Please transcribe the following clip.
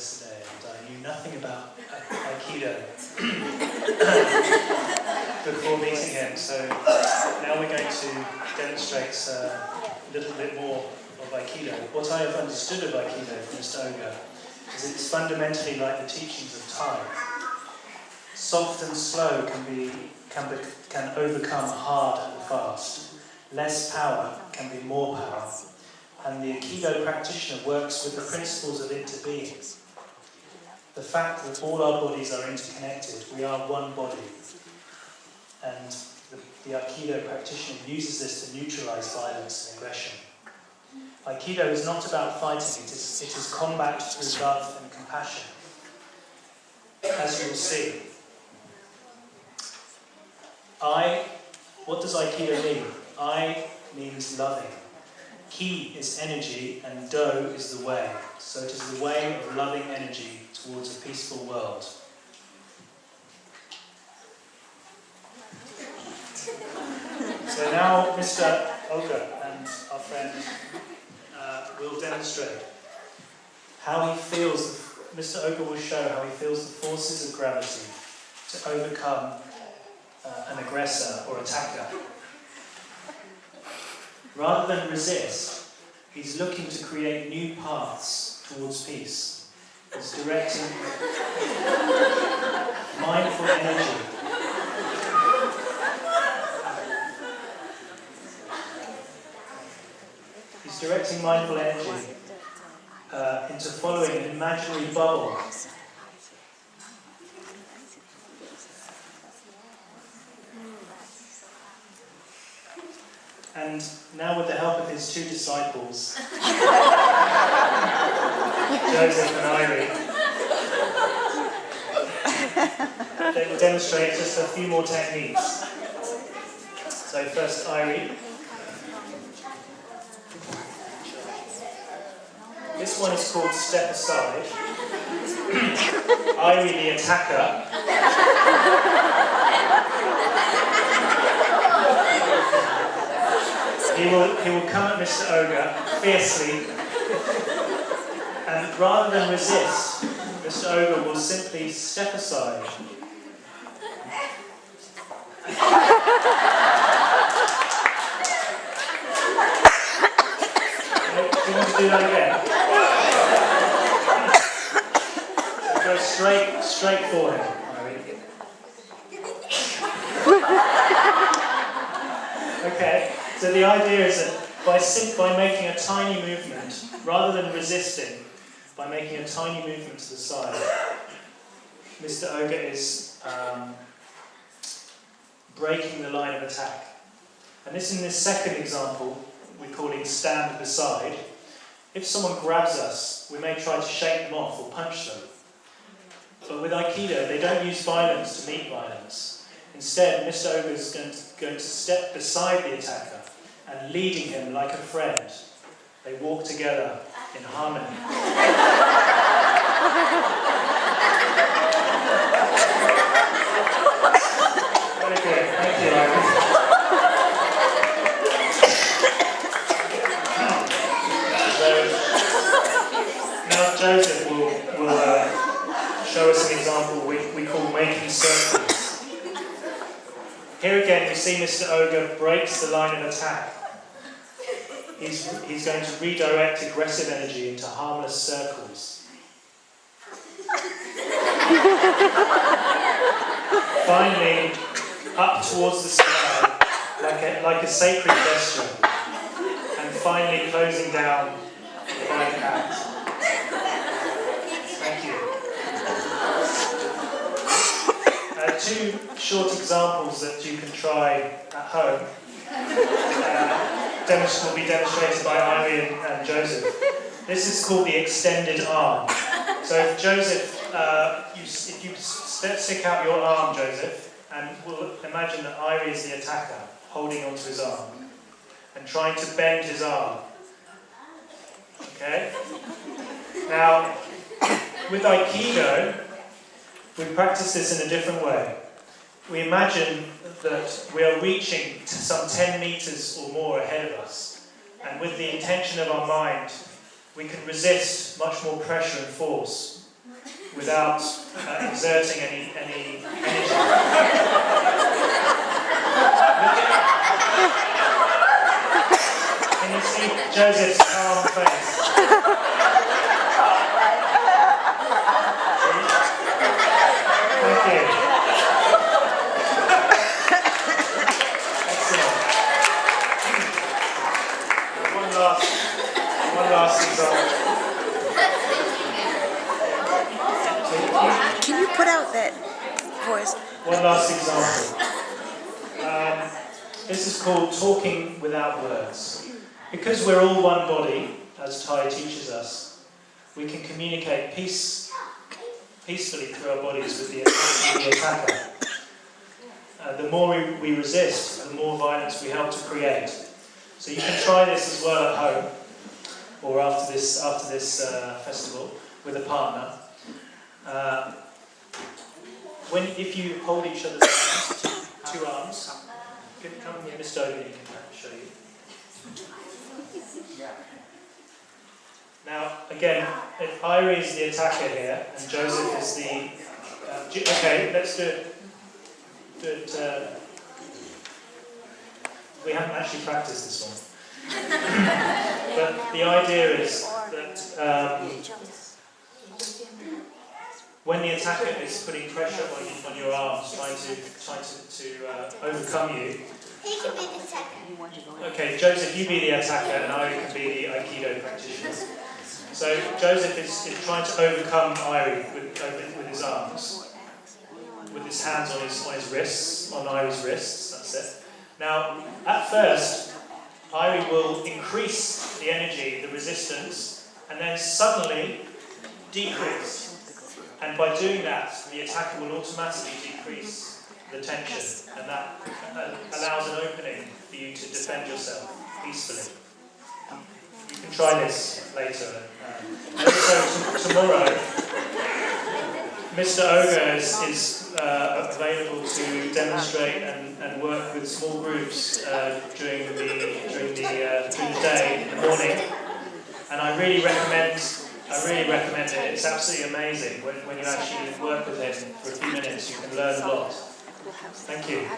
yesterday, and I knew nothing about Aikido before meeting him. So now we're going to demonstrate a little bit more of Aikido. What I have understood of Aikido from Mr. Oga is it's fundamentally like the teachings of Thay. Soft and slow can overcome hard and fast. Less power can be more power. And the Aikido practitioner works with the principles of interbeing. The fact that all our bodies are interconnected, we are one body. And the Aikido practitioner uses this to neutralize violence and aggression. Aikido is not about fighting, it is combat through love and compassion. As you will see. What does Aikido mean? I means loving. Ki is energy and Do is the way. So it is the way of loving energy towards a peaceful world. So now Mr. Oga and our friend will demonstrate how he feels. Mr. Oga will show how he feels the forces of gravity to overcome an aggressor or attacker. Rather than resist, he's looking to create new paths towards peace. He's directing mindful energy. He's directing mindful energy into following an imaginary bubble. And now with the help of his two disciples, Joseph and Irie, they will demonstrate just a few more techniques. So first Irie. This one is called Step Aside. Irie the attacker. He will come at Mr. Oga fiercely, and rather than resist, Mr. Oga will simply step aside. Do you want to do that again? So go straight for him, Irie. Okay. So the idea is that by making a tiny movement, rather than resisting, by making a tiny movement to the side, Mr. Oga is breaking the line of attack. And this, in this second example, we're calling stand beside. If someone grabs us, we may try to shake them off or punch them. But with Aikido, they don't use violence to meet violence. Instead, Mr. Oga is going to step beside the attacker and leading him like a friend. They walk together in harmony. Very good. Thank you, Irie. Now Joseph will show us an example we call making circles. Here again, we see Mr. Oga breaks the line of attack. He's going to redirect aggressive energy into harmless circles. Finally, up towards the sky, like a sacred gesture, and finally closing down the right act. Thank you. Two short examples that you can try at home. Will be demonstrated by Irie and Joseph. This is called the extended arm. So if Joseph, if you stick out your arm, Joseph, and we'll imagine that Irie is the attacker, holding onto his arm, and trying to bend his arm. Okay? Now, with Aikido, we practice this in a different way. We imagine that we are reaching to some 10 meters or more ahead of us. And with the intention of our mind, we can resist much more pressure and force without exerting any energy. Can you see Joseph's calm face? Thank you. Excellent. One last example. Can you put out that voice? One last example. This is called talking without words. Because we're all one body, as Thay teaches us, we can communicate peacefully through our bodies with the attacker. The more we resist, the more violence we help to create. So you can try this as well at home, or after this festival with a partner. If you hold each other's hands, two arms, come here, Mr. Owen, you can show you. Now, again, if Irie is the attacker here, and Joseph is the... okay, let's do it. We haven't actually practiced this one. But the idea is that when the attacker is putting pressure on your arms, trying to overcome you. He can be the attacker. Okay, Joseph, you be the attacker, and I can be the Aikido practitioner. So Joseph is trying to overcome Irie with his arms, with his hands on his wrists, on Irie's wrists. That's it. Now, at first, Irie will increase the energy, the resistance, and then suddenly decrease. And by doing that, the attacker will automatically decrease the tension, and that allows an opening for you to defend yourself peacefully. You can try this later. So tomorrow, Mr. Oga is available to demonstrate and work with small groups during the day, in the morning, and I really recommend it. It's absolutely amazing when you actually work with him for a few minutes. You can learn a lot. Thank you.